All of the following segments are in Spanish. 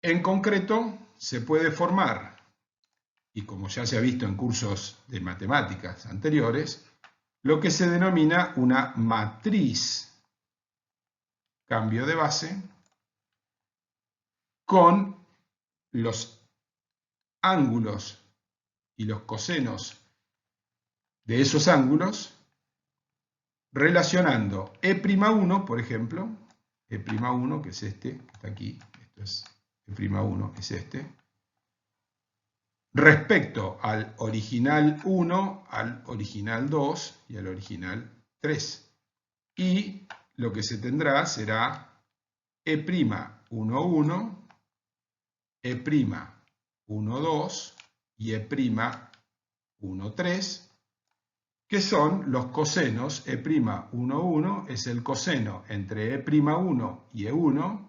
En concreto, se puede formar, y como ya se ha visto en cursos de matemáticas anteriores, lo que se denomina una matriz cambio de base con los ángulos y los cosenos de esos ángulos relacionando E'1, por ejemplo, E'1, que es este, que está aquí, esto es E'1, es este, respecto al original 1, al original 2 y al original 3. Y lo que se tendrá será E'1,1, E'1,2 y E'1,3, que son los cosenos. E'1,1 es el coseno entre E'1 y E1,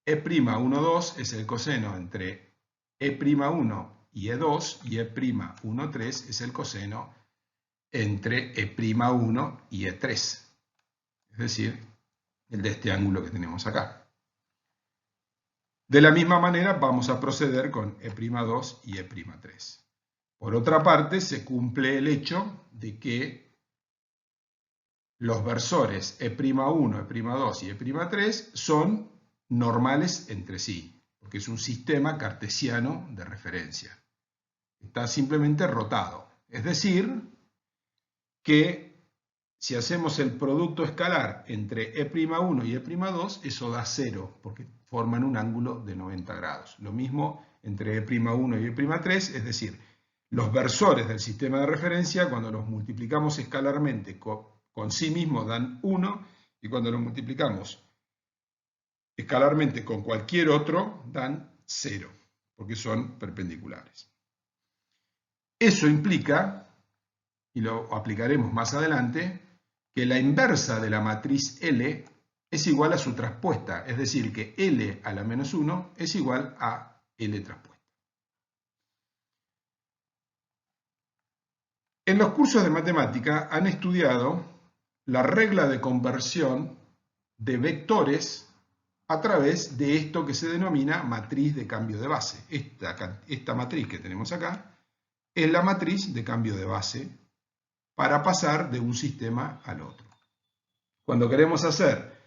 E'1,2 es el coseno entre E'1 y E2, y E'1,3 es el coseno entre E'1 y E3, es decir, el de este ángulo que tenemos acá. De la misma manera vamos a proceder con E'2 y E'3. Por otra parte, se cumple el hecho de que los versores E'1, E'2 y E'3 son normales entre sí, porque es un sistema cartesiano de referencia. Está simplemente rotado. Es decir, que si hacemos el producto escalar entre E'1 y E'2, eso da 0, porque forman un ángulo de 90 grados. Lo mismo entre E'1 y E'3, es decir, los versores del sistema de referencia, cuando los multiplicamos escalarmente con sí mismos dan 1, y cuando los multiplicamos escalarmente con cualquier otro dan 0, porque son perpendiculares. Eso implica, y lo aplicaremos más adelante, que la inversa de la matriz L es igual a su traspuesta, es decir, que L a la menos 1 es igual a L traspuesta. En los cursos de matemática han estudiado la regla de conversión de vectores a través de esto que se denomina matriz de cambio de base. Esta matriz que tenemos acá es la matriz de cambio de base para pasar de un sistema al otro. Cuando queremos hacer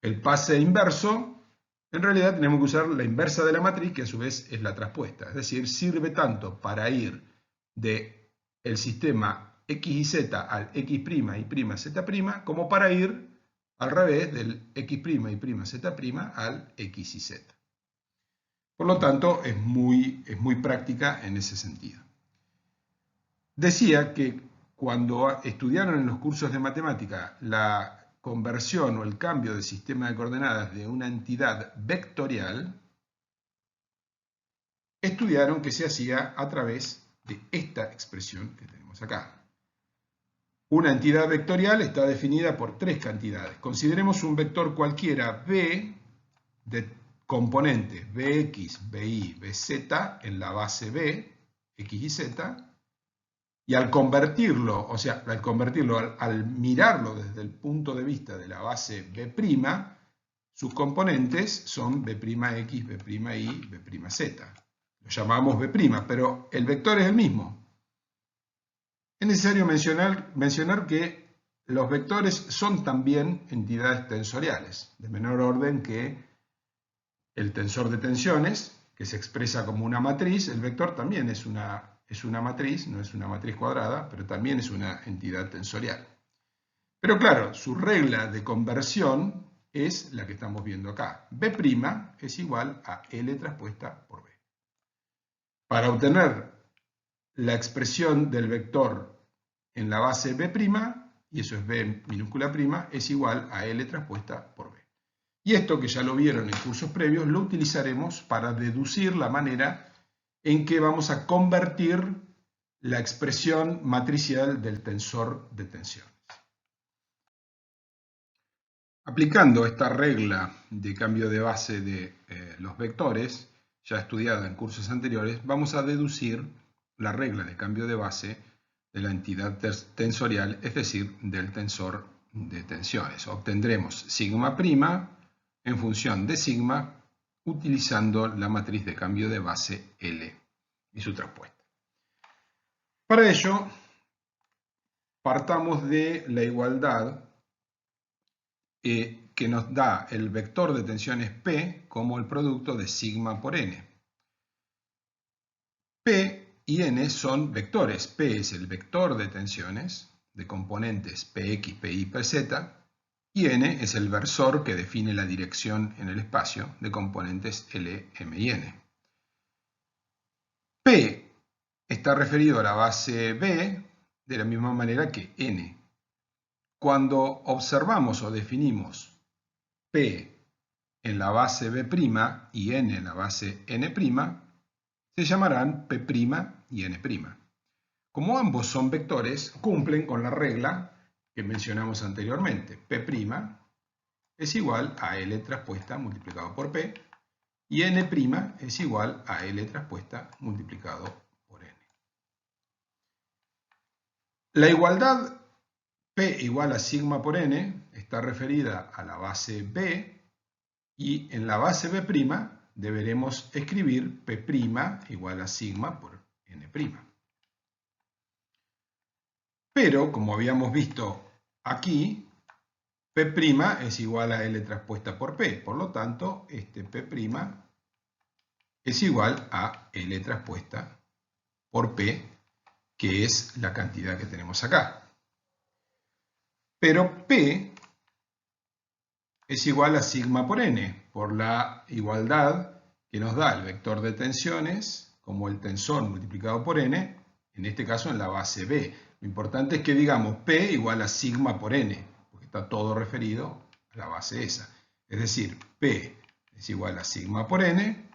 el pase inverso, en realidad tenemos que usar la inversa de la matriz, que a su vez es la traspuesta. Es decir, sirve tanto para ir del sistema x y z al x' y' z', como para ir al revés del x', y' z' al x y z. Por lo tanto, es muy práctica en ese sentido. Decía que cuando estudiaron en los cursos de matemática la conversión o el cambio de sistema de coordenadas de una entidad vectorial, estudiaron que se hacía a través de esta expresión que tenemos acá. Una entidad vectorial está definida por tres cantidades. Consideremos un vector cualquiera B de componentes Bx, By, Bz en la base B, X y Z, y al convertirlo, al mirarlo desde el punto de vista de la base B', sus componentes son B'X, B'Y, B'Z. Lo llamamos B', pero el vector es el mismo. Es necesario mencionar que los vectores son también entidades tensoriales, de menor orden que el tensor de tensiones, que se expresa como una matriz. El vector también es una matriz, no es una matriz cuadrada, pero también es una entidad tensorial. Pero claro, su regla de conversión es la que estamos viendo acá. B' es igual a L traspuesta por B. Para obtener la expresión del vector en la base B', y eso es B minúscula prima, es igual a L traspuesta por B. Y esto, que ya lo vieron en cursos previos, lo utilizaremos para deducir la manera en que vamos a convertir la expresión matricial del tensor de tensiones. Aplicando esta regla de cambio de base de los vectores, ya estudiada en cursos anteriores, vamos a deducir la regla de cambio de base de la entidad tensorial, es decir, del tensor de tensiones. Obtendremos sigma' en función de sigma, utilizando la matriz de cambio de base L y su traspuesta. Para ello, partamos de la igualdad que nos da el vector de tensiones P como el producto de sigma por n. P y n son vectores. P es el vector de tensiones de componentes Px, Py, Pz, y n es el versor que define la dirección en el espacio de componentes L, M y n. P está referido a la base B de la misma manera que n. Cuando observamos o definimos P en la base B' y n en la base n', se llamarán P' y n'. Como ambos son vectores, cumplen con la regla que mencionamos anteriormente. P' es igual a L traspuesta multiplicado por P y n' es igual a L traspuesta multiplicado por n. La igualdad P igual a sigma por n está referida a la base B y en la base B' deberemos escribir P' igual a sigma por n'. Pero, como habíamos visto aquí, P' es igual a L traspuesta por P. Por lo tanto, este P' es igual a L traspuesta por P, que es la cantidad que tenemos acá. Pero P es igual a sigma por n, por la igualdad que nos da el vector de tensiones como el tensor multiplicado por n, en este caso en la base B. Lo importante es que digamos P igual a sigma por n, porque está todo referido a la base esa. Es decir, P es igual a sigma por n,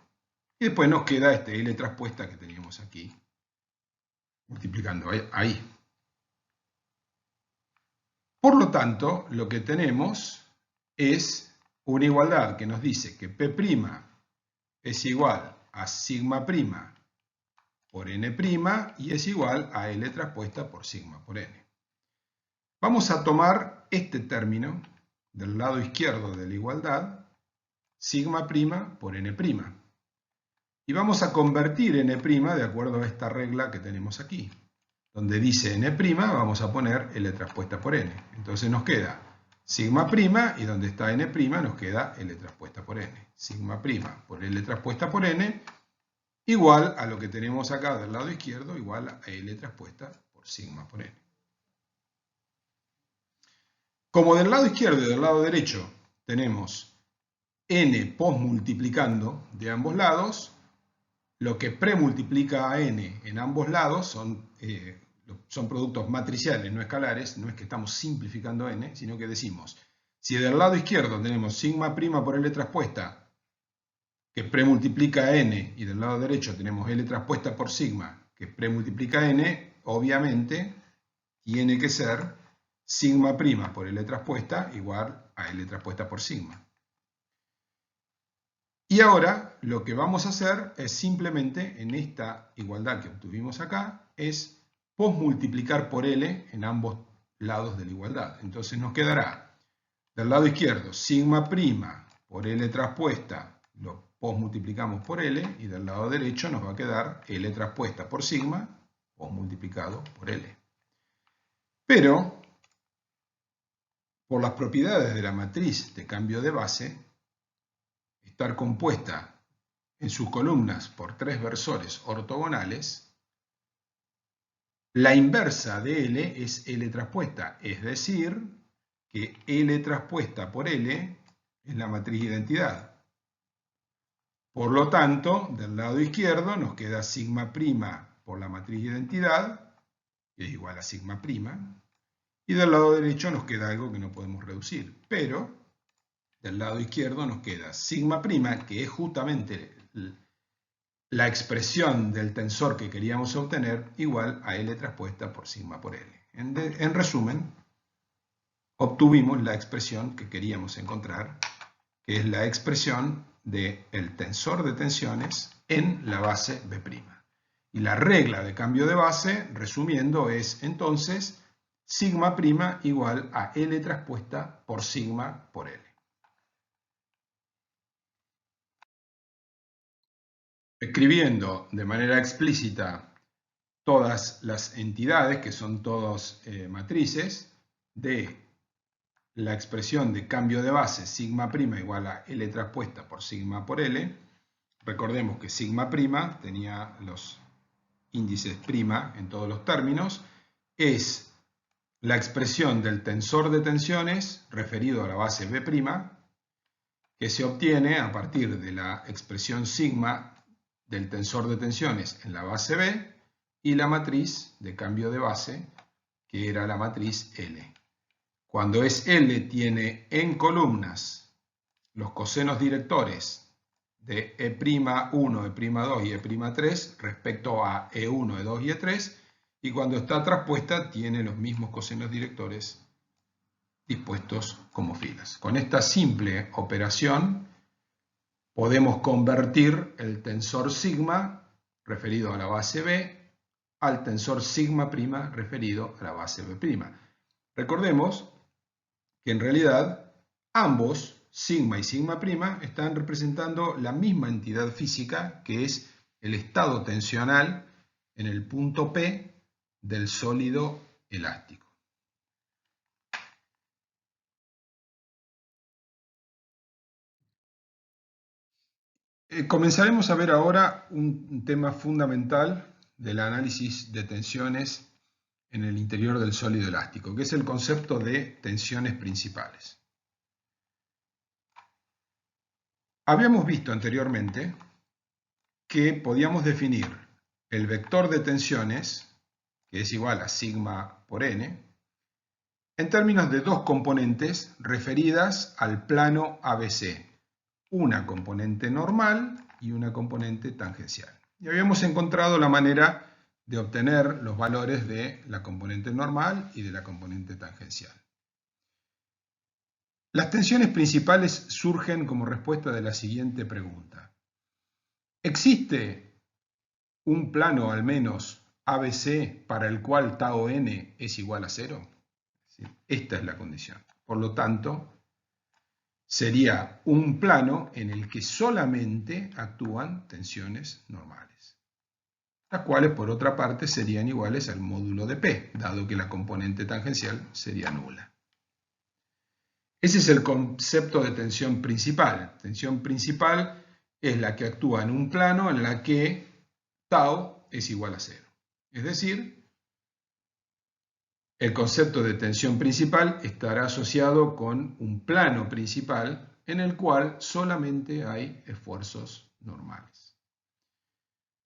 y después nos queda este L traspuesta que teníamos aquí, multiplicando ahí. Por lo tanto, lo que tenemos es una igualdad que nos dice que P' es igual a sigma' por n' y es igual a L traspuesta por sigma por n. Vamos a tomar este término del lado izquierdo de la igualdad, sigma' por n'. Y vamos a convertir n' de acuerdo a esta regla que tenemos aquí. Donde dice n', vamos a poner L traspuesta por n. Entonces nos queda sigma' y donde está n' nos queda L traspuesta por n. Sigma' por L traspuesta por n igual a lo que tenemos acá del lado izquierdo, igual a L traspuesta por sigma por n. Como del lado izquierdo y del lado derecho tenemos n posmultiplicando de ambos lados, lo que premultiplica a n en ambos lados son productos matriciales, no escalares. No es que estamos simplificando n, sino que decimos, si del lado izquierdo tenemos sigma' por L traspuesta, que premultiplica a n, y del lado derecho tenemos L traspuesta por sigma, que premultiplica a n, obviamente tiene que ser sigma' por L traspuesta igual a L traspuesta por sigma. Y ahora lo que vamos a hacer es simplemente, en esta igualdad que obtuvimos acá, es posmultiplicar por L en ambos lados de la igualdad. Entonces nos quedará del lado izquierdo sigma' por L traspuesta, lo posmultiplicamos por L, y del lado derecho nos va a quedar L traspuesta por sigma posmultiplicado por L. Pero, por las propiedades de la matriz de cambio de base, estar compuesta en sus columnas por tres versores ortogonales, la inversa de L es L traspuesta, es decir, que L traspuesta por L es la matriz de identidad. Por lo tanto, del lado izquierdo nos queda sigma' por la matriz de identidad, que es igual a sigma', y del lado derecho nos queda algo que no podemos reducir, pero del lado izquierdo nos queda sigma', que es justamente la expresión del tensor que queríamos obtener, igual a L traspuesta por sigma por L. En resumen, obtuvimos la expresión que queríamos encontrar, que es la expresión del tensor de tensiones en la base B'. Y la regla de cambio de base, resumiendo, es entonces sigma' igual a L traspuesta por sigma por L. escribiendo de manera explícita todas las entidades, que son todas matrices, de la expresión de cambio de base sigma' igual a L traspuesta por sigma por L. Recordemos que sigma' tenía los índices prima en todos los términos, es la expresión del tensor de tensiones referido a la base B', que se obtiene a partir de la expresión sigma del tensor de tensiones en la base B y la matriz de cambio de base, que era la matriz L. Cuando es L, tiene en columnas los cosenos directores de E'1, E'2 y E'3 respecto a E1, E2 y E3, y cuando está traspuesta tiene los mismos cosenos directores dispuestos como filas. Con esta simple operación podemos convertir el tensor sigma referido a la base B al tensor sigma' referido a la base B'. Recordemos que en realidad ambos, sigma y sigma' están representando la misma entidad física, que es el estado tensional en el punto P del sólido elástico. Comenzaremos a ver ahora un tema fundamental del análisis de tensiones en el interior del sólido elástico, que es el concepto de tensiones principales. Habíamos visto anteriormente que podíamos definir el vector de tensiones, que es igual a sigma por n, en términos de dos componentes referidas al plano ABC, una componente normal y una componente tangencial. Y habíamos encontrado la manera de obtener los valores de la componente normal y de la componente tangencial. Las tensiones principales surgen como respuesta de la siguiente pregunta. ¿Existe un plano al menos ABC para el cual tau n es igual a 0? Esta es la condición. Por lo tanto, sería un plano en el que solamente actúan tensiones normales, las cuales por otra parte serían iguales al módulo de P, dado que la componente tangencial sería nula. Ese es el concepto de tensión principal. Tensión principal es la que actúa en un plano en la que tau es igual a 0. Es decir, el concepto de tensión principal estará asociado con un plano principal en el cual solamente hay esfuerzos normales.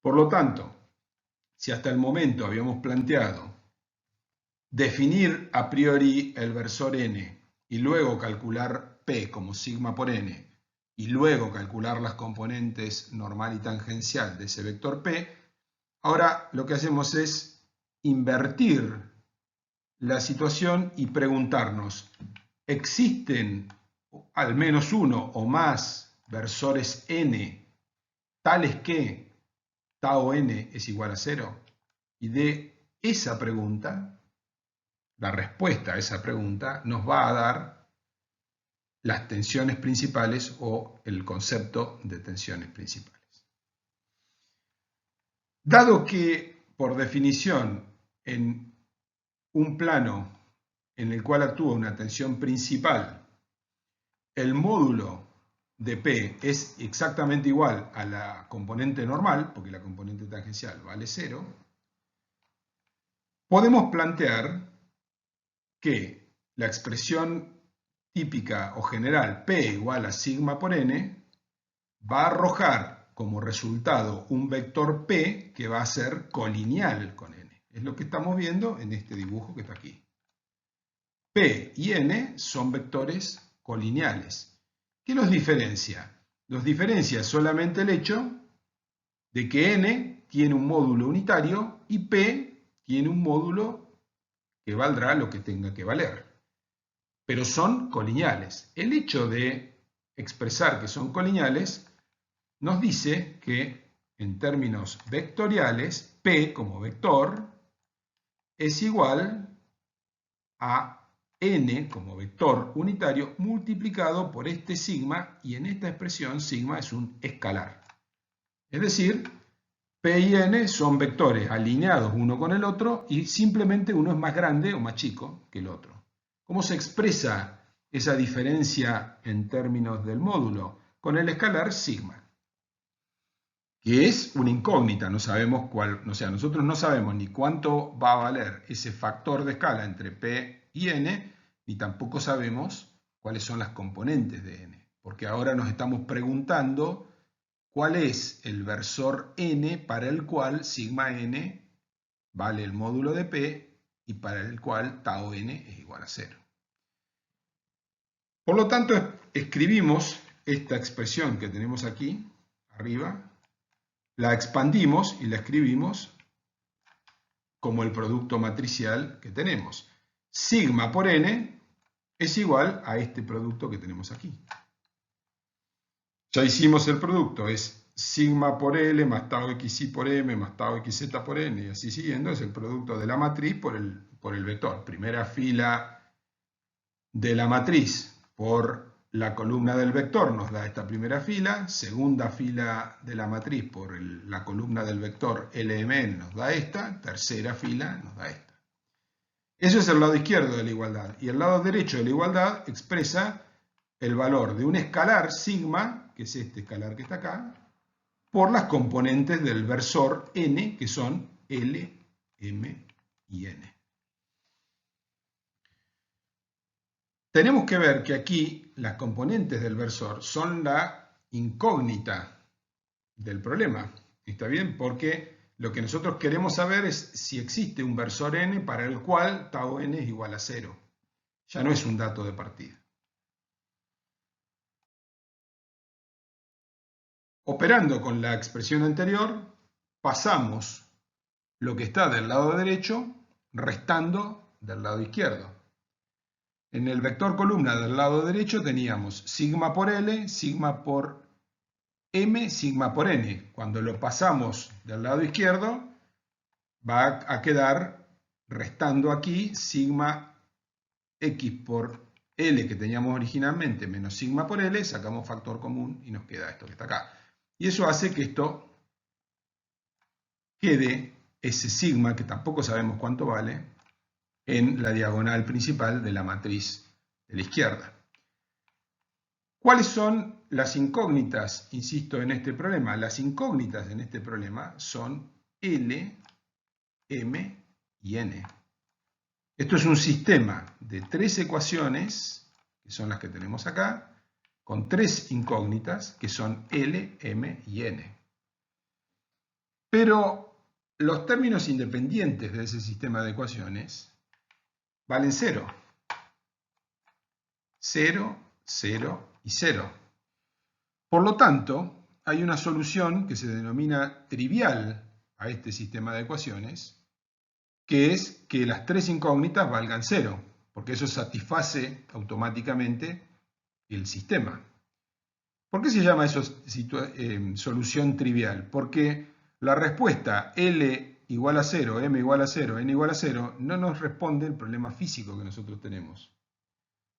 Por lo tanto, si hasta el momento habíamos planteado definir a priori el versor n y luego calcular P como sigma por n y luego calcular las componentes normal y tangencial de ese vector P, ahora lo que hacemos es invertir la situación y preguntarnos, ¿existen al menos uno o más versores n tales que tau n es igual a 0? Y de esa pregunta, la respuesta a esa pregunta nos va a dar las tensiones principales o el concepto de tensiones principales. Dado que, por definición, en un plano en el cual actúa una tensión principal, el módulo de P es exactamente igual a la componente normal, porque la componente tangencial vale 0, podemos plantear que la expresión típica o general P igual a sigma por n va a arrojar como resultado un vector P que va a ser colineal con n. Es lo que estamos viendo en este dibujo que está aquí. P y n son vectores colineales. ¿Qué los diferencia? Los diferencia solamente el hecho de que n tiene un módulo unitario y P tiene un módulo que valdrá lo que tenga que valer. Pero son colineales. El hecho de expresar que son colineales nos dice que en términos vectoriales, P como vector es igual a n como vector unitario multiplicado por este sigma, y en esta expresión sigma es un escalar. Es decir, P y N son vectores alineados uno con el otro y simplemente uno es más grande o más chico que el otro. ¿Cómo se expresa esa diferencia en términos del módulo? Con el escalar sigma, que es una incógnita, no sabemos cuál, o sea, nosotros no sabemos ni cuánto va a valer ese factor de escala entre P y N, ni tampoco sabemos cuáles son las componentes de N, porque ahora nos estamos preguntando cuál es el versor N para el cual sigma N vale el módulo de P y para el cual tau N es igual a 0. Por lo tanto, escribimos esta expresión que tenemos aquí, arriba, la expandimos y la escribimos como el producto matricial que tenemos. Sigma por N es igual a este producto que tenemos aquí. Ya hicimos el producto, es sigma por L más tau xy por M más tau xz por N y así siguiendo, es el producto de la matriz por el vector. Primera fila de la matriz por la columna del vector nos da esta primera fila, segunda fila de la matriz por la columna del vector LMN nos da esta, tercera fila nos da esta. Eso es el lado izquierdo de la igualdad. Y el lado derecho de la igualdad expresa el valor de un escalar sigma, que es este escalar que está acá, por las componentes del versor n, que son L, M y N. Tenemos que ver que aquí las componentes del versor son la incógnita del problema. ¿Está bien? Porque lo que nosotros queremos saber es si existe un versor n para el cual tau n es igual a 0. Ya no es un dato de partida. Operando con la expresión anterior, pasamos lo que está del lado derecho restando del lado izquierdo. En el vector columna del lado derecho teníamos sigma por L, sigma por M, sigma por N. Cuando lo pasamos del lado izquierdo, va a quedar restando aquí sigma X por L que teníamos originalmente menos sigma por L, sacamos factor común y nos queda esto que está acá. Y eso hace que esto quede ese sigma, que tampoco sabemos cuánto vale, en la diagonal principal de la matriz de la izquierda. ¿Cuáles son las incógnitas, insisto, en este problema? Las incógnitas en este problema son L, M y N. Esto es un sistema de 3 ecuaciones, que son las que tenemos acá, con 3 incógnitas, que son L, M y N. Pero los términos independientes de ese sistema de ecuaciones valen 0. 0, 0 y 0. Por lo tanto, hay una solución que se denomina trivial a este sistema de ecuaciones, que es que las 3 incógnitas valgan 0, porque eso satisface automáticamente el sistema. ¿Por qué se llama eso solución trivial? Porque la respuesta L igual a 0, M igual a 0, N igual a 0 no nos responde el problema físico que nosotros tenemos.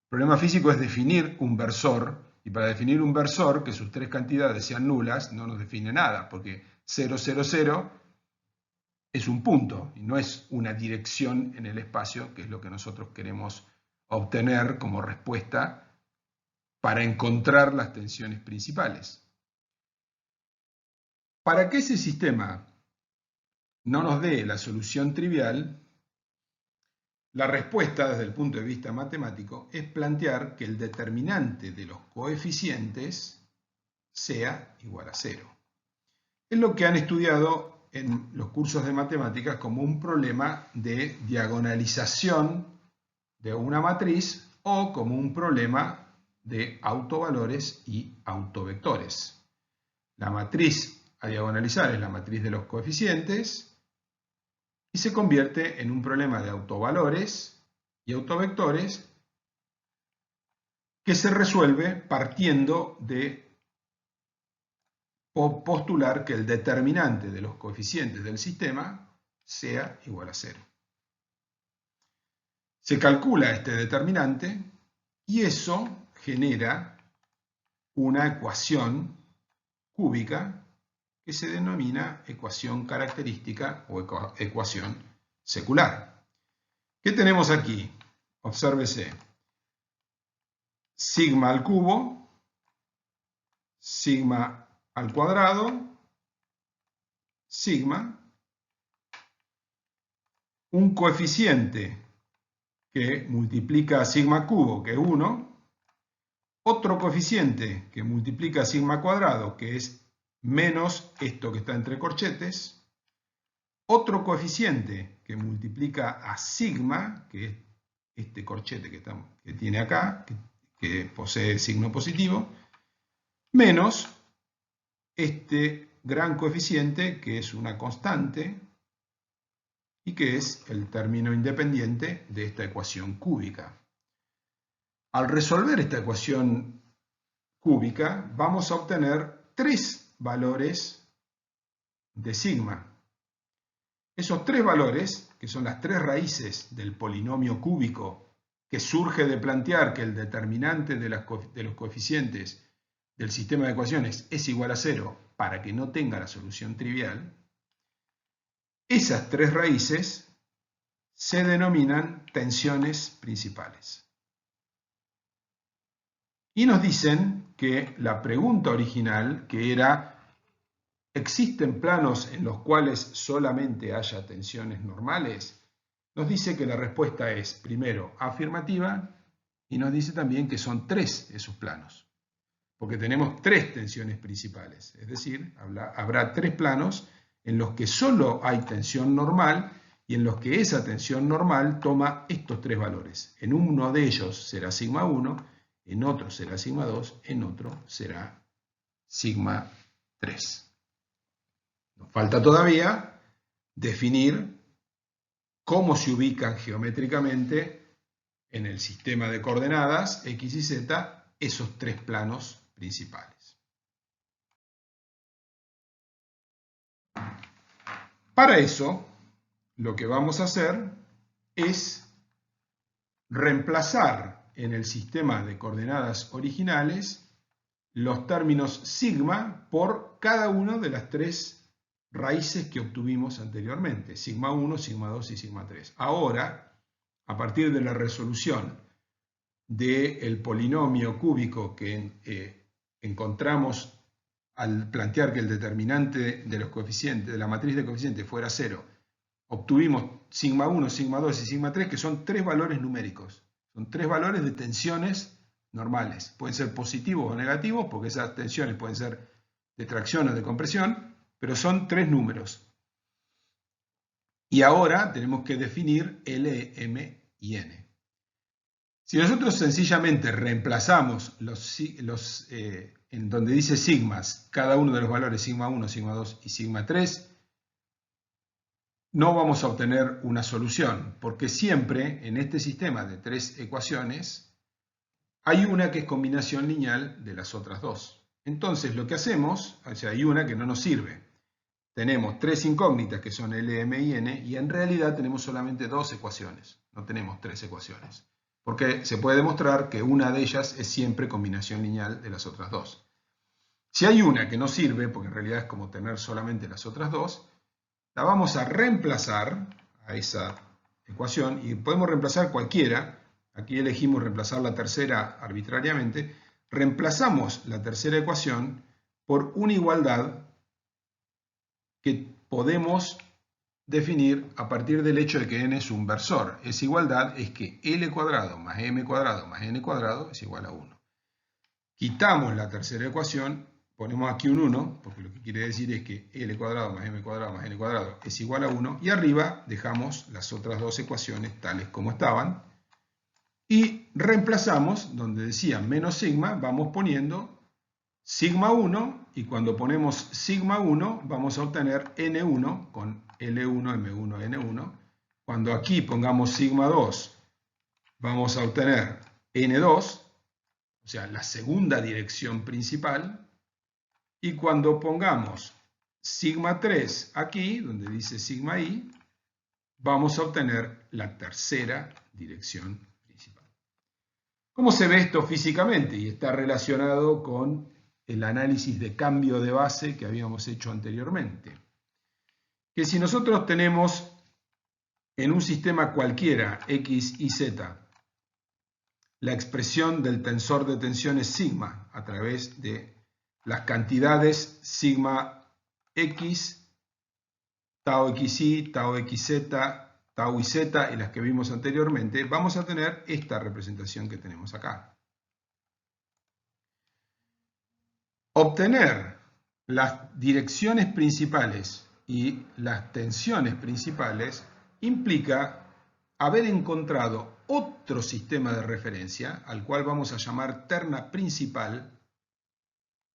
El problema físico es definir un versor, y para definir un versor que sus 3 cantidades sean nulas no nos define nada, porque 0, 0, 0 es un punto y no es una dirección en el espacio, que es lo que nosotros queremos obtener como respuesta para encontrar las tensiones principales. Para que ese sistema no nos dé la solución trivial, la respuesta desde el punto de vista matemático es plantear que el determinante de los coeficientes sea igual a 0. Es lo que han estudiado en los cursos de matemáticas como un problema de diagonalización de una matriz o como un problema de autovalores y autovectores. La matriz a diagonalizar es la matriz de los coeficientes y se convierte en un problema de autovalores y autovectores que se resuelve partiendo de postular que el determinante de los coeficientes del sistema sea igual a 0. Se calcula este determinante y eso genera una ecuación cúbica que se denomina ecuación característica o ecuación secular. ¿Qué tenemos aquí? Obsérvese. Sigma al cubo, sigma al cuadrado, sigma, un coeficiente que multiplica sigma cubo, que es 1, otro coeficiente que multiplica sigma cuadrado, que es menos esto que está entre corchetes, otro coeficiente que multiplica a sigma, que es este corchete que tiene acá, que posee signo positivo, menos este gran coeficiente que es una constante y que es el término independiente de esta ecuación cúbica. Al resolver esta ecuación cúbica vamos a obtener 3 valores de sigma. Esos 3 valores, que son las 3 raíces del polinomio cúbico, que surge de plantear que el determinante de los coeficientes del sistema de ecuaciones es igual a 0 para que no tenga la solución trivial, esas 3 raíces se denominan tensiones principales. Y nos dicen que la pregunta original, que era ¿existen planos en los cuales solamente haya tensiones normales? Nos dice que la respuesta es, primero, afirmativa, y nos dice también que son 3 esos planos, porque tenemos 3 tensiones principales, es decir, habrá 3 planos en los que solo hay tensión normal y en los que esa tensión normal toma estos 3 valores. En uno de ellos será sigma 1, en otro será sigma 2, en otro será sigma 3. Nos falta todavía definir cómo se ubican geométricamente en el sistema de coordenadas x y z esos 3 planos principales. Para eso, lo que vamos a hacer es reemplazar en el sistema de coordenadas originales los términos sigma por cada una de las 3 raíces que obtuvimos anteriormente, sigma 1, sigma 2 y sigma 3. Ahora, a partir de la resolución del polinomio cúbico que encontramos al plantear que el determinante de los coeficientes, de la matriz de coeficientes fuera 0, obtuvimos sigma 1, sigma 2 y sigma 3, que son 3 valores numéricos. Son 3 valores de tensiones normales. Pueden ser positivos o negativos, porque esas tensiones pueden ser de tracción o de compresión, pero son 3 números. Y ahora tenemos que definir L, M y N. Si nosotros sencillamente reemplazamos en donde dice sigmas, cada uno de los valores sigma 1, sigma 2 y sigma 3, no vamos a obtener una solución, porque siempre en este sistema de 3 ecuaciones hay una que es combinación lineal de las otras 2. Entonces lo que hacemos, o sea, hay una que no nos sirve. Tenemos 3 incógnitas que son L, M y N, y en realidad tenemos solamente 2 ecuaciones, no tenemos 3 ecuaciones. Porque se puede demostrar que una de ellas es siempre combinación lineal de las otras 2. Si hay una que no sirve, porque en realidad es como tener solamente las otras 2, la vamos a reemplazar a esa ecuación, y podemos reemplazar cualquiera. Aquí elegimos reemplazar la tercera arbitrariamente. Reemplazamos la tercera ecuación por una igualdad que podemos definir a partir del hecho de que n es un versor. Esa igualdad es que L cuadrado más M cuadrado más N cuadrado es igual a 1. Quitamos la tercera ecuación, ponemos aquí un 1, porque lo que quiere decir es que L cuadrado más M cuadrado más N cuadrado es igual a 1, y arriba dejamos las otras 2 ecuaciones tales como estaban, y reemplazamos, donde decía menos sigma, vamos poniendo sigma 1, y cuando ponemos sigma 1 vamos a obtener N1 con L1, M1, N1. Cuando aquí pongamos sigma 2 vamos a obtener N2, o sea, la segunda dirección principal. Y cuando pongamos sigma 3 aquí, donde dice sigma i, vamos a obtener la tercera dirección principal. ¿Cómo se ve esto físicamente? Y está relacionado con el análisis de cambio de base que habíamos hecho anteriormente. Que si nosotros tenemos en un sistema cualquiera, X y Z, la expresión del tensor de tensiones sigma a través de las cantidades sigma X, tau XY, tau XZ, tau YZ y las que vimos anteriormente, vamos a tener esta representación que tenemos acá. Obtener las direcciones principales y las tensiones principales implica haber encontrado otro sistema de referencia, al cual vamos a llamar terna principal,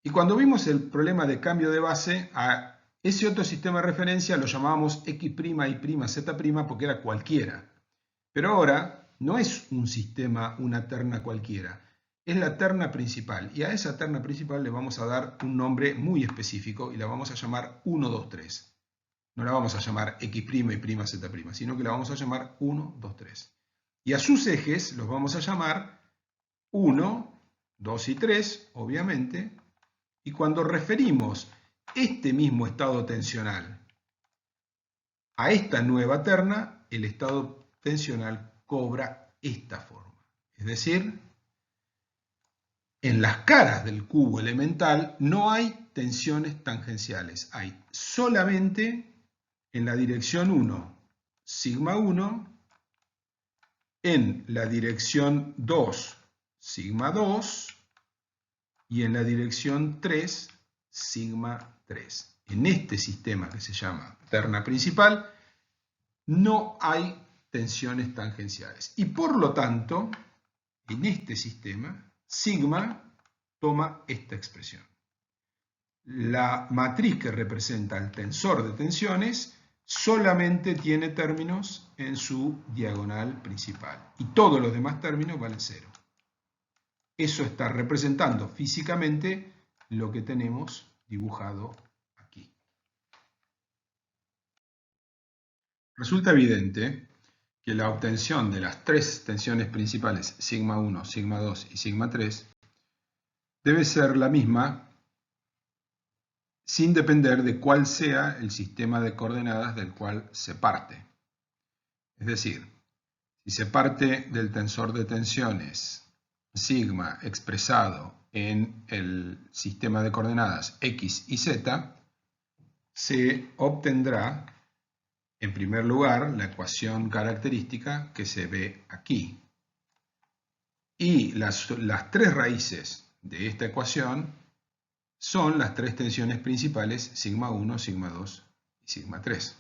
y cuando vimos el problema de cambio de base, a ese otro sistema de referencia lo llamábamos X', Y', Z' porque era cualquiera. Pero ahora no es un sistema, una terna cualquiera, es la terna principal, y a esa terna principal le vamos a dar un nombre muy específico y la vamos a llamar 1, 2, 3. No la vamos a llamar X', Y', Z', sino que la vamos a llamar 1, 2, 3. Y a sus ejes los vamos a llamar 1, 2 y 3, obviamente, y cuando referimos este mismo estado tensional a esta nueva terna, el estado tensional cobra esta forma. Es decir, en las caras del cubo elemental no hay tensiones tangenciales, hay solamente en la dirección 1, sigma 1, en la dirección 2, sigma 2, y en la dirección 3, sigma 3. En este sistema que se llama terna principal, no hay tensiones tangenciales. Y por lo tanto, en este sistema, sigma toma esta expresión. La matriz que representa el tensor de tensiones solamente tiene términos en su diagonal principal. Y todos los demás términos valen 0. Eso está representando físicamente lo que tenemos dibujado aquí. Resulta evidente que la obtención de las tres tensiones principales, sigma 1, sigma 2 y sigma 3, debe ser la misma sin depender de cuál sea el sistema de coordenadas del cual se parte. Es decir, si se parte del tensor de tensiones sigma expresado en el sistema de coordenadas X y Z, se obtendrá en primer lugar la ecuación característica que se ve aquí. Y las tres raíces de esta ecuación son las tres tensiones principales sigma 1, sigma 2 y sigma 3.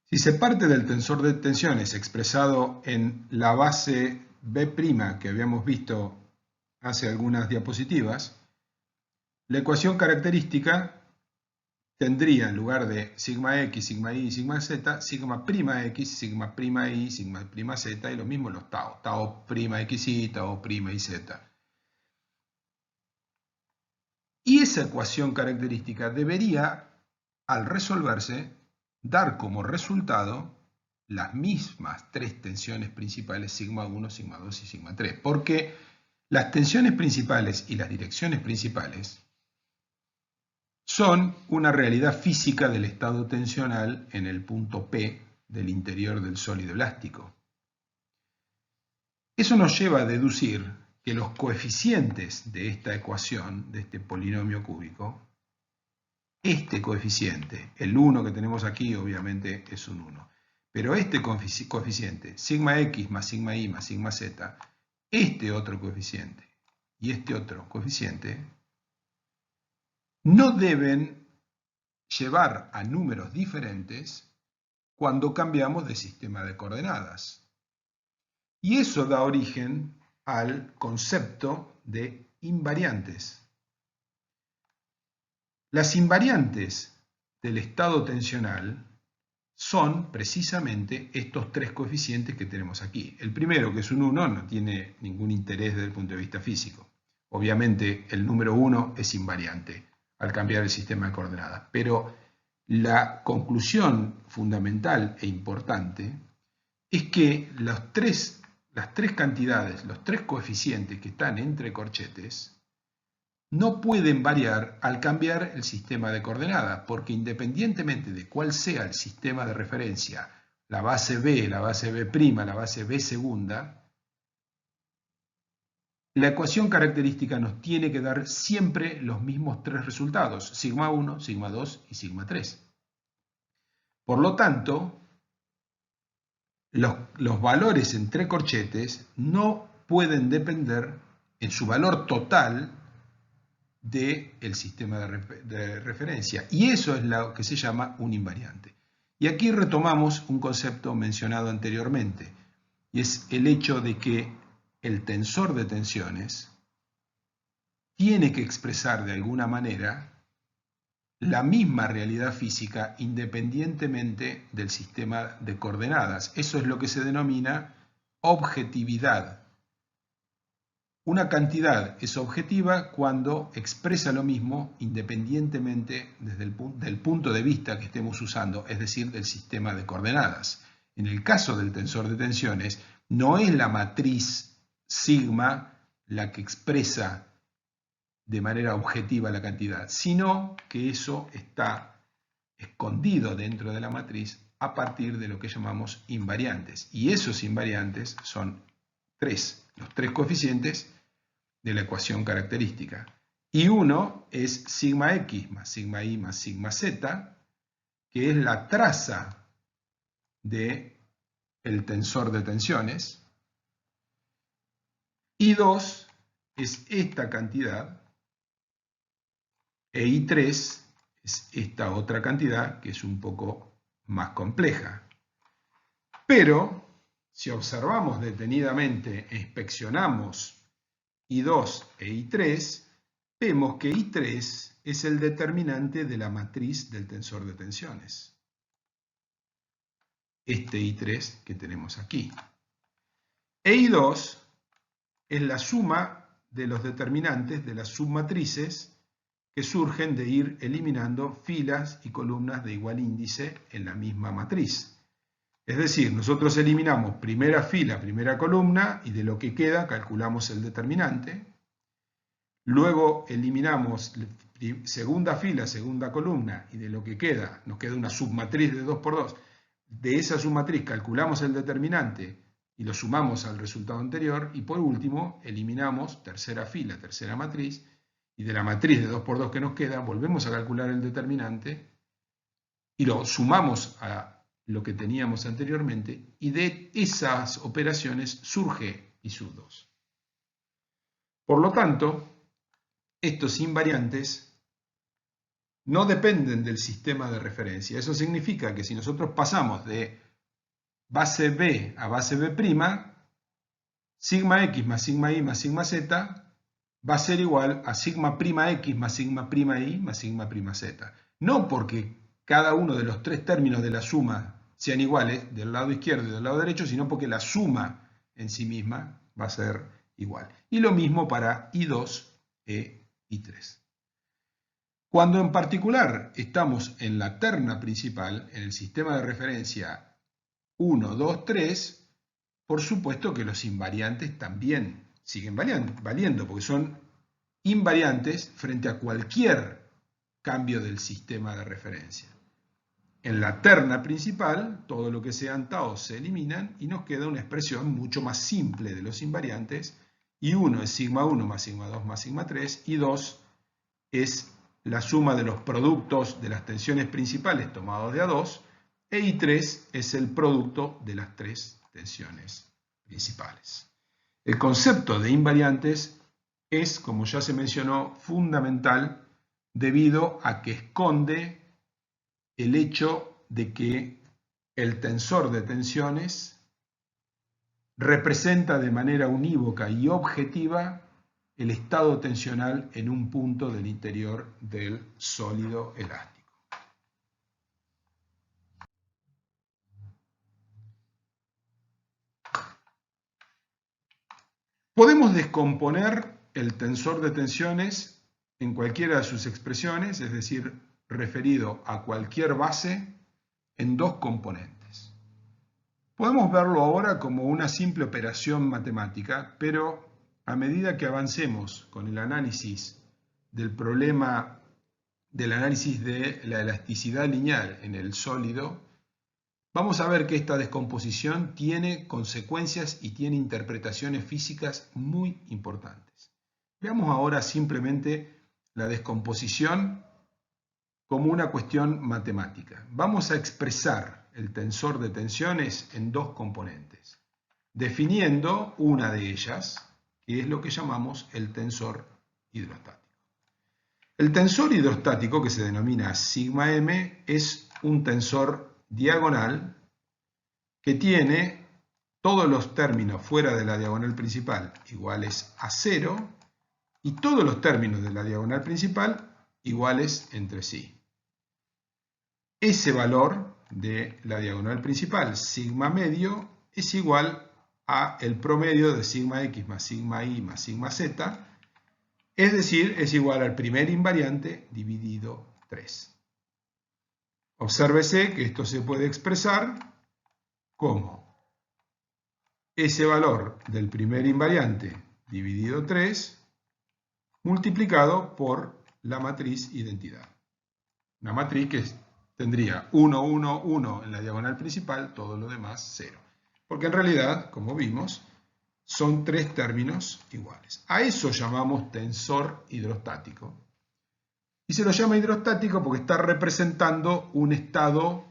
Si se parte del tensor de tensiones expresado en la base B' que habíamos visto hace algunas diapositivas, la ecuación característica tendría en lugar de sigma X, sigma Y y sigma Z, sigma prima X, sigma prima Y, sigma prima Z y lo mismo los tau, tau prima XY, tau prima YZ. Y esa ecuación característica debería, al resolverse, dar como resultado las mismas tres tensiones principales sigma 1, sigma 2 y sigma 3, porque las tensiones principales y las direcciones principales son una realidad física del estado tensional en el punto P del interior del sólido elástico. Eso nos lleva a deducir que los coeficientes de esta ecuación, de este polinomio cúbico, este coeficiente, el 1 que tenemos aquí obviamente es un 1, pero este coeficiente, sigma X más sigma Y más sigma Z, este otro coeficiente y este otro coeficiente, no deben llevar a números diferentes cuando cambiamos de sistema de coordenadas. Y eso da origen al concepto de invariantes. Las invariantes del estado tensional son precisamente estos tres coeficientes que tenemos aquí. El primero, que es un 1, no tiene ningún interés desde el punto de vista físico. Obviamente el número 1 es invariante al cambiar el sistema de coordenadas. Pero la conclusión fundamental e importante es que las tres cantidades, los tres coeficientes que están entre corchetes, no pueden variar al cambiar el sistema de coordenadas, porque independientemente de cuál sea el sistema de referencia, la base B, la base B', la base B segunda, la ecuación característica nos tiene que dar siempre los mismos tres resultados, sigma 1, sigma 2 y sigma 3. Por lo tanto, los valores entre corchetes no pueden depender en su valor total del sistema de referencia. Y eso es lo que se llama un invariante. Y aquí retomamos un concepto mencionado anteriormente, y es el hecho de que el tensor de tensiones tiene que expresar de alguna manera la misma realidad física independientemente del sistema de coordenadas. Eso es lo que se denomina objetividad. Una cantidad es objetiva cuando expresa lo mismo independientemente del punto de vista que estemos usando, es decir, del sistema de coordenadas. En el caso del tensor de tensiones, no es la matriz sigma la que expresa de manera objetiva la cantidad, sino que eso está escondido dentro de la matriz a partir de lo que llamamos invariantes. Y esos invariantes son los tres coeficientes de la ecuación característica. Y uno es sigma x más sigma y más sigma z, que es la traza del tensor de tensiones. Y 2 es esta cantidad, e I3 es esta otra cantidad que es un poco más compleja. Pero si observamos detenidamente e inspeccionamos I2 e I3, vemos que I3 es el determinante de la matriz del tensor de tensiones. Este I3 que tenemos aquí. E I2 es la suma de los determinantes de las submatrices que surgen de ir eliminando filas y columnas de igual índice en la misma matriz. Es decir, nosotros eliminamos primera fila, primera columna, y de lo que queda calculamos el determinante. Luego eliminamos segunda fila, segunda columna, y de lo que queda, nos queda una submatriz de 2 por 2. De esa submatriz calculamos el determinante y lo sumamos al resultado anterior. Y por último, eliminamos tercera fila, tercera matriz, y de la matriz de 2 por 2 que nos queda, volvemos a calcular el determinante y lo sumamos a lo que teníamos anteriormente, y de esas operaciones surge I sub 2. Por lo tanto, estos invariantes no dependen del sistema de referencia. Eso significa que si nosotros pasamos de base B a base B', sigma x más sigma y más sigma z va a ser igual a sigma prima x más sigma prima y más sigma prima z. No porque cada uno de los tres términos de la suma sean iguales del lado izquierdo y del lado derecho, sino porque la suma en sí misma va a ser igual. Y lo mismo para I2 e I3. Cuando en particular estamos en la terna principal, en el sistema de referencia 1, 2, 3, por supuesto que los invariantes también siguen valiendo, porque son invariantes frente a cualquier cambio del sistema de referencia. En la terna principal, todo lo que sean taos se eliminan y nos queda una expresión mucho más simple de los invariantes, y 1 es sigma 1 más sigma 2 más sigma 3, y 2 es la suma de los productos de las tensiones principales tomados de A2, e I3 es el producto de las tres tensiones principales. El concepto de invariantes es, como ya se mencionó, fundamental debido a que esconde el hecho de que el tensor de tensiones representa de manera unívoca y objetiva el estado tensional en un punto del interior del sólido elástico. Podemos descomponer el tensor de tensiones en cualquiera de sus expresiones, es decir, referido a cualquier base, en dos componentes. Podemos verlo ahora como una simple operación matemática, pero a medida que avancemos con el análisis del problema del análisis de la elasticidad lineal en el sólido, vamos a ver que esta descomposición tiene consecuencias y tiene interpretaciones físicas muy importantes. Veamos ahora simplemente la descomposición como una cuestión matemática. Vamos a expresar el tensor de tensiones en dos componentes, definiendo una de ellas, que es lo que llamamos el tensor hidrostático. El tensor hidrostático, que se denomina sigma m, es un tensor diagonal que tiene todos los términos fuera de la diagonal principal iguales a 0 y todos los términos de la diagonal principal iguales entre sí. Ese valor de la diagonal principal, sigma medio, es igual a el promedio de sigma x más sigma y más sigma z, es decir, es igual al primer invariante dividido 3. Obsérvese que esto se puede expresar como ese valor del primer invariante dividido 3 multiplicado por la matriz identidad. Una matriz que tendría 1, 1, 1 en la diagonal principal, todo lo demás 0. Porque en realidad, como vimos, son tres términos iguales. A eso llamamos tensor hidrostático. Y se lo llama hidrostático porque está representando un estado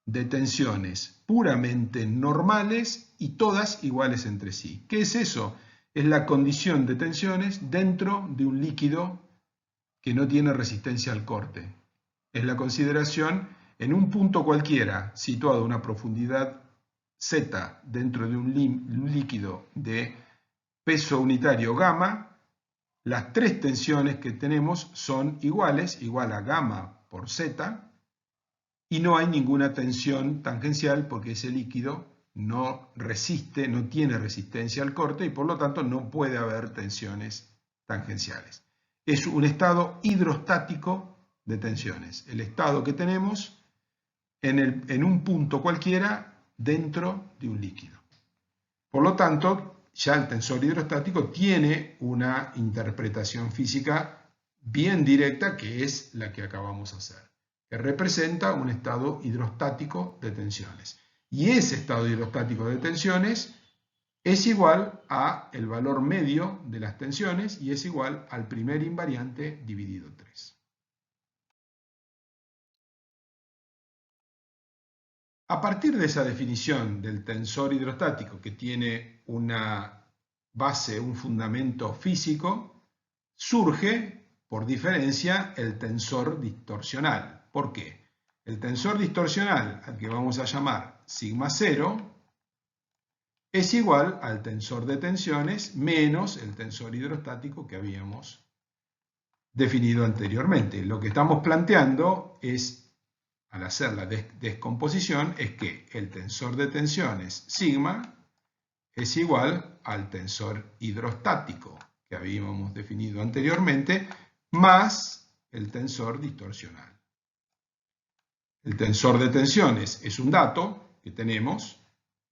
de tensiones puramente normales y todas iguales entre sí. ¿Qué es eso? Es la condición de tensiones dentro de un líquido que no tiene resistencia al corte. Es la consideración en un punto cualquiera situado a una profundidad z dentro de un líquido de peso unitario gamma, las tres tensiones que tenemos son iguales, igual a gamma por z, y no hay ninguna tensión tangencial porque ese líquido no resiste, no tiene resistencia al corte y por lo tanto no puede haber tensiones tangenciales. Es un estado hidrostático de tensiones, el estado que tenemos en un punto cualquiera dentro de un líquido. Por lo tanto, ya el tensor hidrostático tiene una interpretación física bien directa, que es la que acabamos de hacer, que representa un estado hidrostático de tensiones. Y ese estado hidrostático de tensiones es igual a el valor medio de las tensiones y es igual al primer invariante dividido 3. A partir de esa definición del tensor hidrostático, que tiene una base, un fundamento físico, surge, por diferencia, el tensor distorsional. ¿Por qué? El tensor distorsional, al que vamos a llamar sigma 0, es igual al tensor de tensiones menos el tensor hidrostático que habíamos definido anteriormente. Lo que estamos planteando es, al hacer la descomposición, es que el tensor de tensiones sigma es igual al tensor hidrostático que habíamos definido anteriormente, más el tensor distorsional. El tensor de tensiones es un dato que tenemos,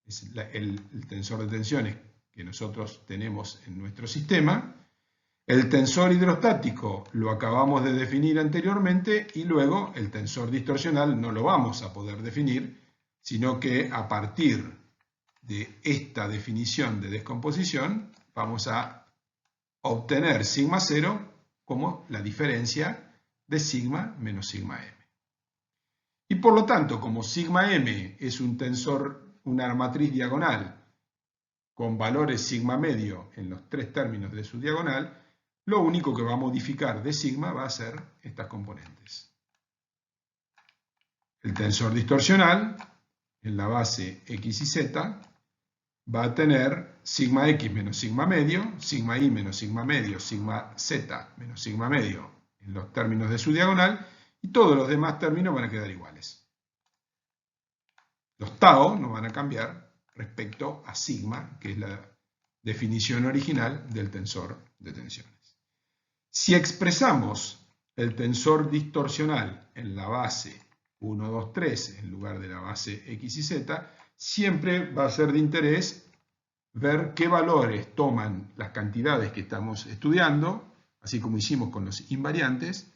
es el tensor de tensiones que nosotros tenemos en nuestro sistema. El tensor hidrostático lo acabamos de definir anteriormente y luego el tensor distorsional no lo vamos a poder definir, sino que a partir de esta definición de descomposición vamos a obtener sigma 0 como la diferencia de sigma menos sigma m. Y por lo tanto, como sigma m es un tensor, una matriz diagonal con valores sigma medio en los tres términos de su diagonal, lo único que va a modificar de sigma va a ser estas componentes. El tensor distorsional, en la base x y z, va a tener sigma x menos sigma medio, sigma y menos sigma medio, sigma z menos sigma medio en los términos de su diagonal, y todos los demás términos van a quedar iguales. Los tau no van a cambiar respecto a sigma, que es la definición original del tensor de tensiones. Si expresamos el tensor distorsional en la base 1, 2, 3 en lugar de la base x y z, siempre va a ser de interés ver qué valores toman las cantidades que estamos estudiando así como hicimos con los invariantes,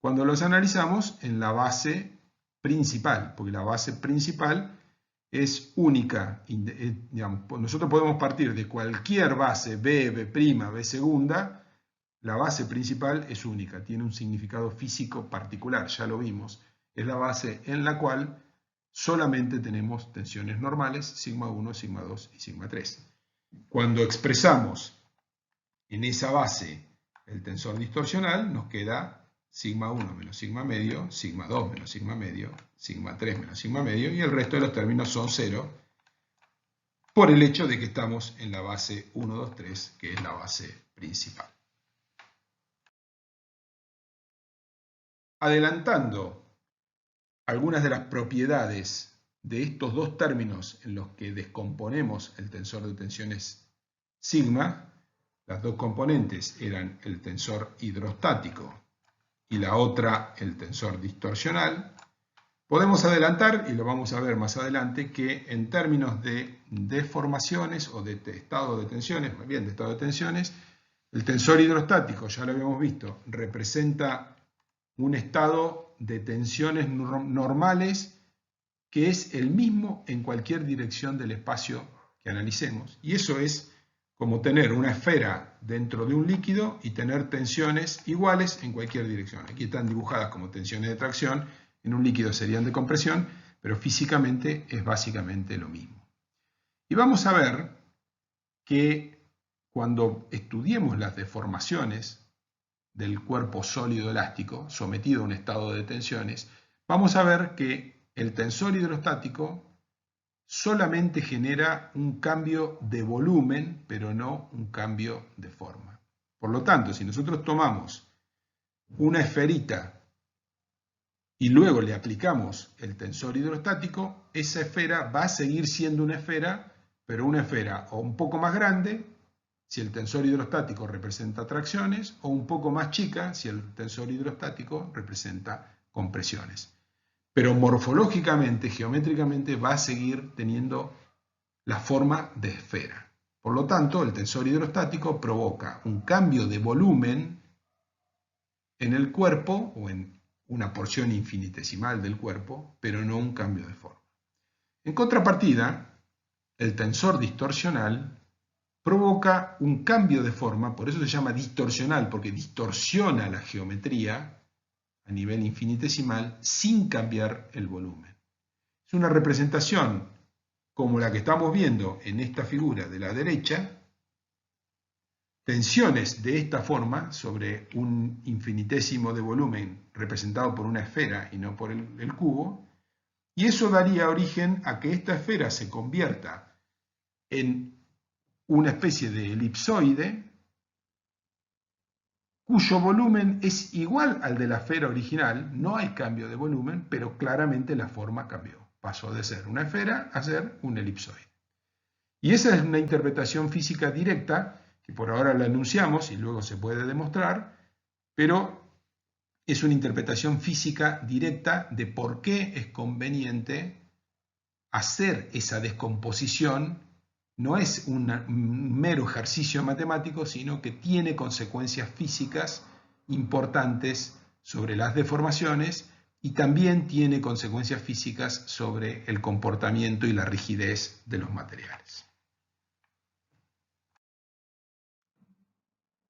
cuando los analizamos en la base principal, porque la base principal es única. Digamos, nosotros podemos partir de cualquier base, B, B', B segunda. La base principal es única, tiene un significado físico particular, ya lo vimos. Es la base en la cual solamente tenemos tensiones normales, sigma 1, sigma 2 y sigma 3. Cuando expresamos en esa base el tensor distorsional, nos queda sigma 1 menos sigma medio, sigma 2 menos sigma medio, sigma 3 menos sigma medio, y el resto de los términos son 0, por el hecho de que estamos en la base 1, 2, 3, que es la base principal. Adelantando algunas de las propiedades de estos dos términos en los que descomponemos el tensor de tensiones sigma, las dos componentes eran el tensor hidrostático y la otra el tensor distorsional, podemos adelantar, y lo vamos a ver más adelante, que en términos de deformaciones o de estado de tensiones, más bien de estado de tensiones, el tensor hidrostático, ya lo habíamos visto, representa un estado de tensiones normales que es el mismo en cualquier dirección del espacio que analicemos. Y eso es como tener una esfera dentro de un líquido y tener tensiones iguales en cualquier dirección. Aquí están dibujadas como tensiones de tracción, en un líquido serían de compresión, pero físicamente es básicamente lo mismo. Y vamos a ver que cuando estudiemos las deformaciones del cuerpo sólido elástico sometido a un estado de tensiones, vamos a ver que el tensor hidrostático solamente genera un cambio de volumen, pero no un cambio de forma. Por lo tanto, si nosotros tomamos una esferita y luego le aplicamos el tensor hidrostático, esa esfera va a seguir siendo una esfera, pero una esfera o un poco más grande, si el tensor hidrostático representa tracciones, o un poco más chica si el tensor hidrostático representa compresiones. Pero morfológicamente, geométricamente, va a seguir teniendo la forma de esfera. Por lo tanto, el tensor hidrostático provoca un cambio de volumen en el cuerpo o en una porción infinitesimal del cuerpo, pero no un cambio de forma. En contrapartida, el tensor distorsional provoca un cambio de forma, por eso se llama distorsional, porque distorsiona la geometría a nivel infinitesimal sin cambiar el volumen. Es una representación como la que estamos viendo en esta figura de la derecha, tensiones de esta forma sobre un infinitésimo de volumen representado por una esfera y no por el cubo, y eso daría origen a que esta esfera se convierta en una especie de elipsoide cuyo volumen es igual al de la esfera original, no hay cambio de volumen, pero claramente la forma cambió. Pasó de ser una esfera a ser un elipsoide. Y esa es una interpretación física directa, que por ahora la enunciamos y luego se puede demostrar, pero es una interpretación física directa de por qué es conveniente hacer esa descomposición. No es un mero ejercicio matemático, sino que tiene consecuencias físicas importantes sobre las deformaciones y también tiene consecuencias físicas sobre el comportamiento y la rigidez de los materiales.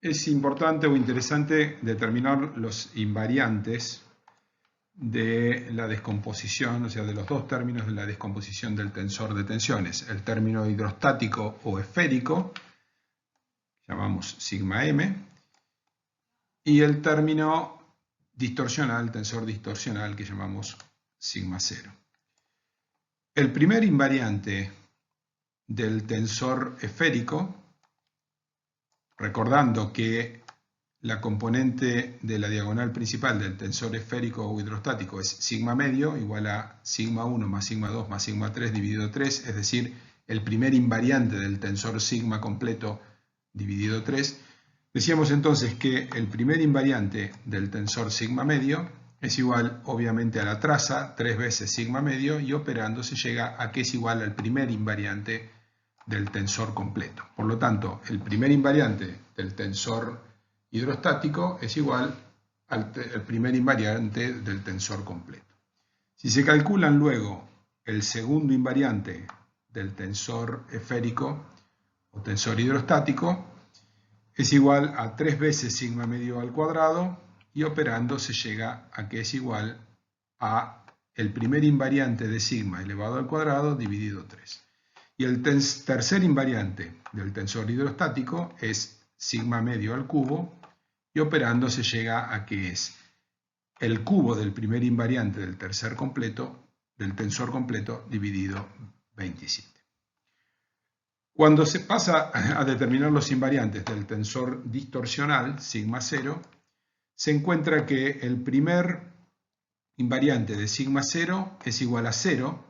Es importante o interesante determinar los invariantes de la descomposición, o sea, de los dos términos de la descomposición del tensor de tensiones. El término hidrostático o esférico, llamamos sigma m, y el término distorsional, tensor distorsional, que llamamos sigma 0. El primer invariante del tensor esférico, recordando que la componente de la diagonal principal del tensor esférico o hidrostático es sigma medio, igual a sigma 1 más sigma 2 más sigma 3 dividido 3, es decir, el primer invariante del tensor sigma completo dividido 3. Decíamos entonces que el primer invariante del tensor sigma medio es igual obviamente a la traza 3 veces sigma medio, y operando se llega a que es igual al primer invariante del tensor completo. Por lo tanto, el primer invariante del tensor hidrostático es igual al primer invariante del tensor completo. Si se calculan luego el segundo invariante del tensor esférico o tensor hidrostático, es igual a 3 veces sigma medio al cuadrado y operando se llega a que es igual a el primer invariante de sigma elevado al cuadrado dividido 3. Y el tercer invariante del tensor hidrostático es sigma medio al cubo y operando se llega a que es el cubo del primer invariante del tensor completo dividido 27. Cuando se pasa a determinar los invariantes del tensor distorsional, sigma 0, se encuentra que el primer invariante de sigma 0 es igual a 0.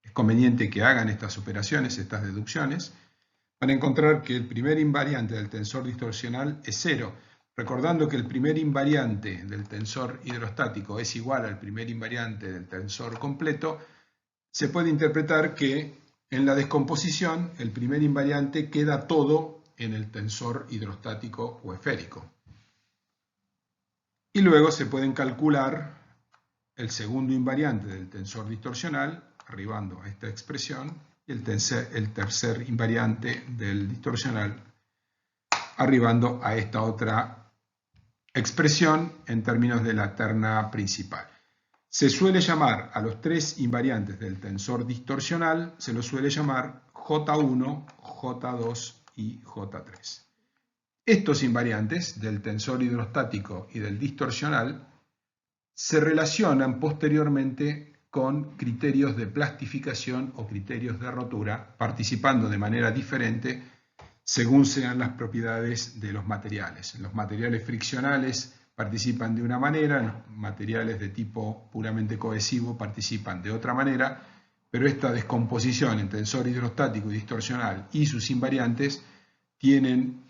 Es conveniente que hagan estas operaciones, estas deducciones, para encontrar que el primer invariante del tensor distorsional es 0. Recordando que el primer invariante del tensor hidrostático es igual al primer invariante del tensor completo, se puede interpretar que en la descomposición el primer invariante queda todo en el tensor hidrostático o esférico. Y luego se pueden calcular el segundo invariante del tensor distorsional, arribando a esta expresión, y el tercer invariante del distorsional, arribando a esta otra expresión en términos de la terna principal. Se suele llamar a los tres invariantes del tensor distorsional, se los suele llamar J1, J2 y J3. Estos invariantes del tensor hidrostático y del distorsional se relacionan posteriormente con criterios de plastificación o criterios de rotura, participando de manera diferente según sean las propiedades de los materiales. Los materiales friccionales participan de una manera, los materiales de tipo puramente cohesivo participan de otra manera, pero esta descomposición en tensor hidrostático y distorsional y sus invariantes tienen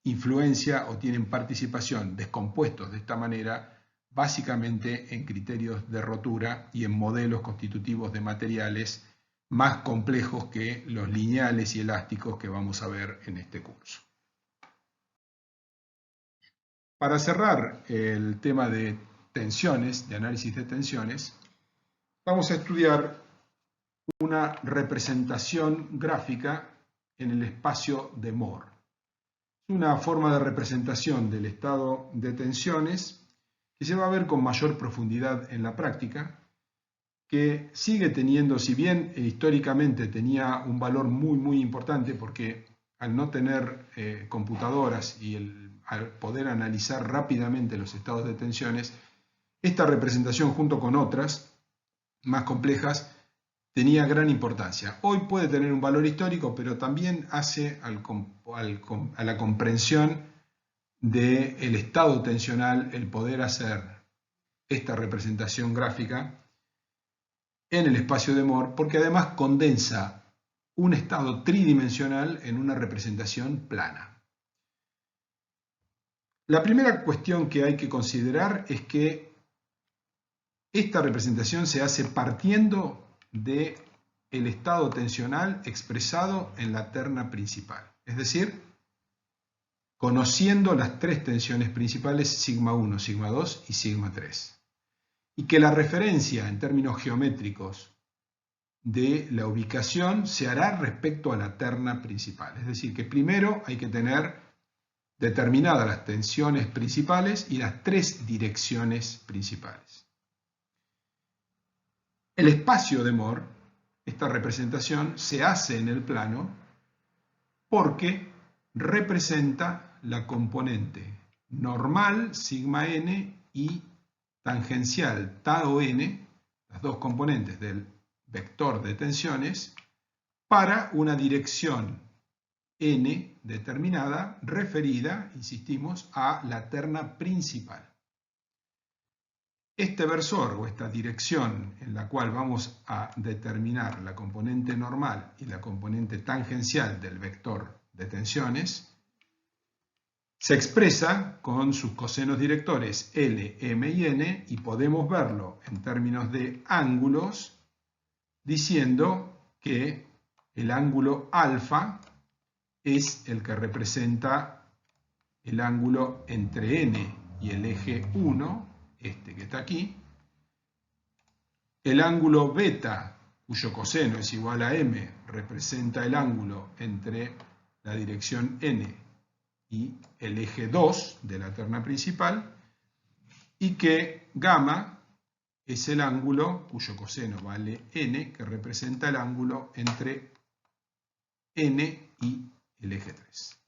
influencia o tienen participación descompuestos de esta manera básicamente en criterios de rotura y en modelos constitutivos de materiales más complejos que los lineales y elásticos que vamos a ver en este curso. Para cerrar el tema de tensiones, de análisis de tensiones, vamos a estudiar una representación gráfica en el espacio de Moore. Es una forma de representación del estado de tensiones que se va a ver con mayor profundidad en la práctica, que sigue teniendo, si bien históricamente tenía un valor muy importante, porque al no tener computadoras y al poder analizar rápidamente los estados de tensiones, esta representación junto con otras más complejas tenía gran importancia. Hoy puede tener un valor histórico, pero también hace a la comprensión del estado tensional el poder hacer esta representación gráfica en el espacio de Moore, porque además condensa un estado tridimensional en una representación plana. La primera cuestión que hay que considerar es que esta representación se hace partiendo del estado tensional expresado en la terna principal, es decir, conociendo las tres tensiones principales sigma 1, sigma 2 y sigma 3. Y que la referencia en términos geométricos de la ubicación se hará respecto a la terna principal. Es decir, que primero hay que tener determinadas las tensiones principales y las tres direcciones principales. El espacio de Moore, esta representación, se hace en el plano porque representa la componente normal, sigma n, y tangencial, tau n, las dos componentes del vector de tensiones, para una dirección n determinada referida, insistimos, a la terna principal. Este versor o esta dirección en la cual vamos a determinar la componente normal y la componente tangencial del vector de tensiones se expresa con sus cosenos directores L, M y N, y podemos verlo en términos de ángulos diciendo que el ángulo alfa es el que representa el ángulo entre n y el eje 1, este que está aquí. El ángulo beta, cuyo coseno es igual a m, representa el ángulo entre la dirección n y el eje 2 de la terna principal, y que gamma es el ángulo cuyo coseno vale n, que representa el ángulo entre n y el eje 3.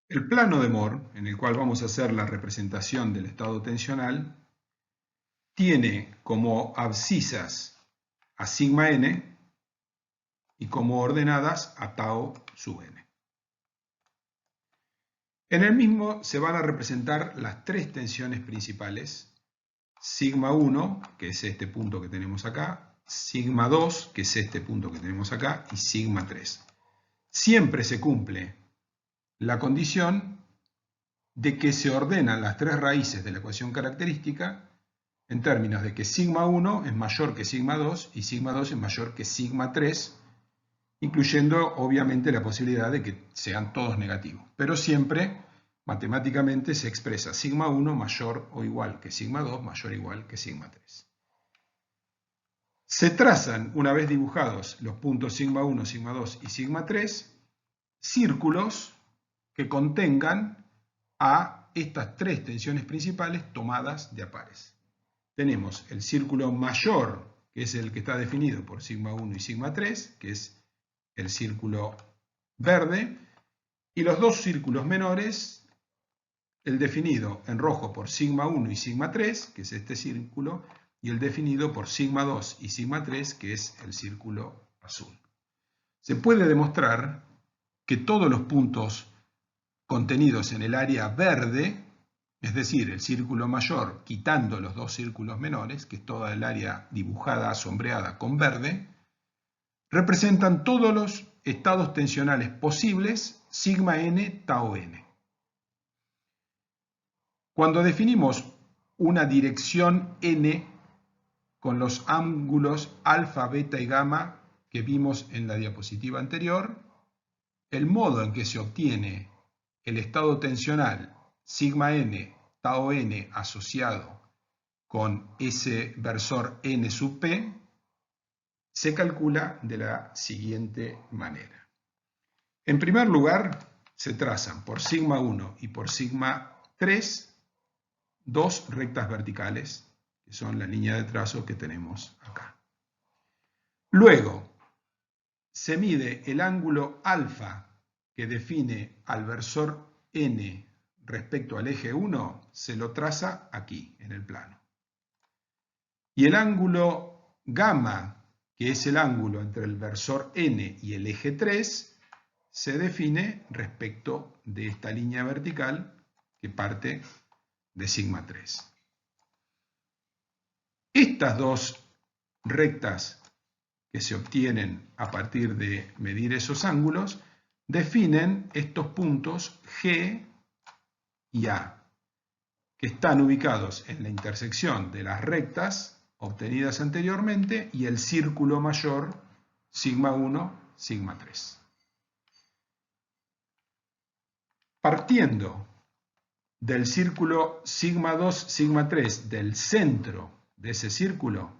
El plano de Moore, en el cual vamos a hacer la representación del estado tensional, tiene como abscisas a sigma n y como ordenadas a tau sub n. En el mismo se van a representar las tres tensiones principales: sigma 1, que es este punto que tenemos acá, sigma 2, que es este punto que tenemos acá, y sigma 3. Siempre se cumple la condición de que se ordenan las tres raíces de la ecuación característica en términos de que sigma 1 es mayor que sigma 2 y sigma 2 es mayor que sigma 3, incluyendo obviamente la posibilidad de que sean todos negativos. Pero siempre matemáticamente se expresa sigma 1 mayor o igual que sigma 2 mayor o igual que sigma 3. Se trazan, una vez dibujados los puntos sigma 1, sigma 2 y sigma 3, círculos que contengan a estas tres tensiones principales tomadas de a pares. Tenemos el círculo mayor, que es el que está definido por sigma 1 y sigma 3, que es el círculo verde, y los dos círculos menores, el definido en rojo por sigma 1 y sigma 3, que es este círculo, y el definido por sigma 2 y sigma 3, que es el círculo azul. Se puede demostrar que todos los puntos contenidos en el área verde, es decir, el círculo mayor quitando los dos círculos menores, que es toda el área dibujada, sombreada con verde, representan todos los estados tensionales posibles, sigma n, tau n. Cuando definimos una dirección n con los ángulos alfa, beta y gamma que vimos en la diapositiva anterior, el modo en que se obtiene el estado tensional sigma n, tau n asociado con ese versor n sub p se calcula de la siguiente manera. En primer lugar, se trazan por sigma 1 y por sigma 3 dos rectas verticales, que son la línea de trazo que tenemos acá. Luego, se mide el ángulo alfa que define al versor n respecto al eje 1, se lo traza aquí, en el plano. Y el ángulo gamma, que es el ángulo entre el versor n y el eje 3, se define respecto de esta línea vertical que parte de sigma 3. Estas dos rectas que se obtienen a partir de medir esos ángulos definen estos puntos G y A, que están ubicados en la intersección de las rectas obtenidas anteriormente y el círculo mayor sigma 1, sigma 3. Partiendo del círculo sigma 2, sigma 3, del centro de ese círculo,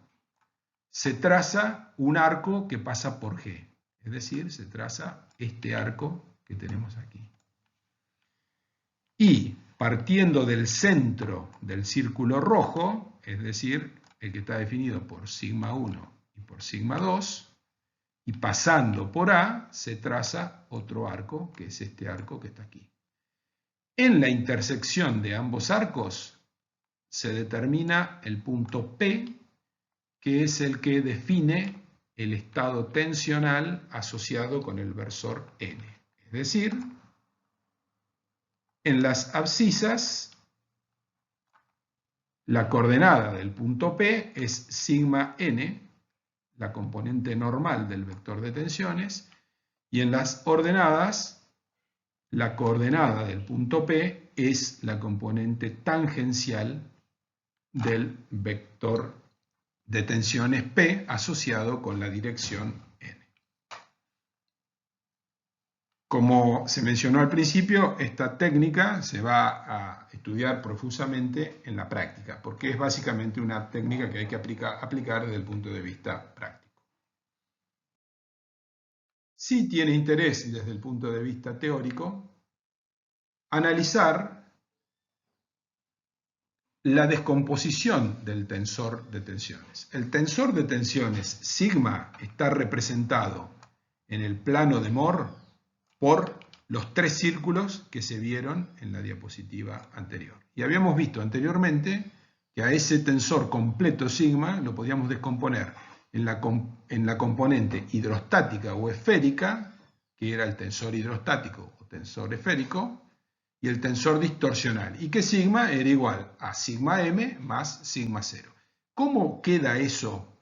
se traza un arco que pasa por G. Es decir, se traza este arco que tenemos aquí. Y partiendo del centro del círculo rojo, es decir, el que está definido por sigma 1 y por sigma 2, y pasando por A, se traza otro arco, que es este arco que está aquí. En la intersección de ambos arcos se determina el punto P, que es el que define el estado tensional asociado con el versor N. Es decir, en las abscisas, la coordenada del punto P es sigma n, la componente normal del vector de tensiones, y en las ordenadas, la coordenada del punto P es la componente tangencial del vector de tensiones P asociado con la dirección N. Como se mencionó al principio, esta técnica se va a estudiar profusamente en la práctica, porque es básicamente una técnica que hay que aplicar desde el punto de vista práctico. Sí tiene interés desde el punto de vista teórico analizar la descomposición del tensor de tensiones. El tensor de tensiones sigma está representado en el plano de Mohr por los tres círculos que se vieron en la diapositiva anterior. Y habíamos visto anteriormente que a ese tensor completo sigma lo podíamos descomponer en la componente hidrostática o esférica, que era el tensor hidrostático o tensor esférico, y el tensor distorsional, y que sigma era igual a sigma m más sigma 0. ¿Cómo queda eso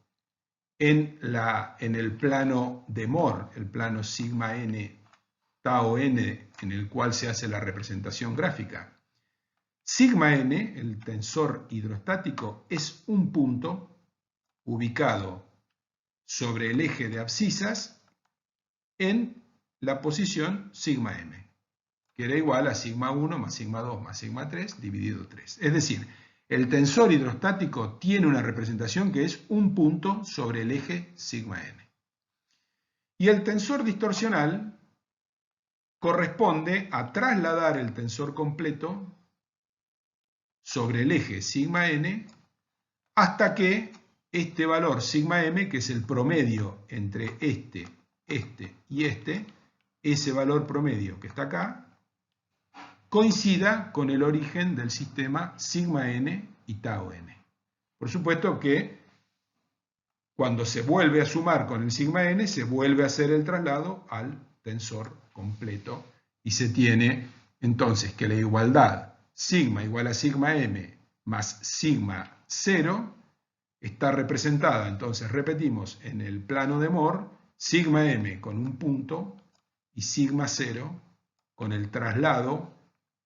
en el plano de Mohr, el plano sigma n, tau n, en el cual se hace la representación gráfica? Sigma n, el tensor hidrostático, es un punto ubicado sobre el eje de abscisas en la posición sigma m, que era igual a sigma 1 más sigma 2 más sigma 3 dividido 3. Es decir, el tensor hidrostático tiene una representación que es un punto sobre el eje sigma n. Y el tensor distorsional corresponde a trasladar el tensor completo sobre el eje sigma n hasta que este valor sigma m, que es el promedio entre este y ese valor promedio que está acá, coincida con el origen del sistema sigma n y tau n. Por supuesto que cuando se vuelve a sumar con el sigma n, se vuelve a hacer el traslado al tensor completo y se tiene entonces que la igualdad sigma igual a sigma m más sigma 0 está representada, entonces repetimos, en el plano de Mohr, sigma m con un punto y sigma 0 con el traslado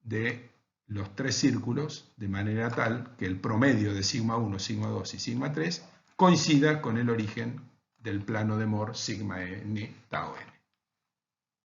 de los tres círculos, de manera tal que el promedio de sigma 1, sigma 2 y sigma 3 coincida con el origen del plano de Mohr sigma n, tau n.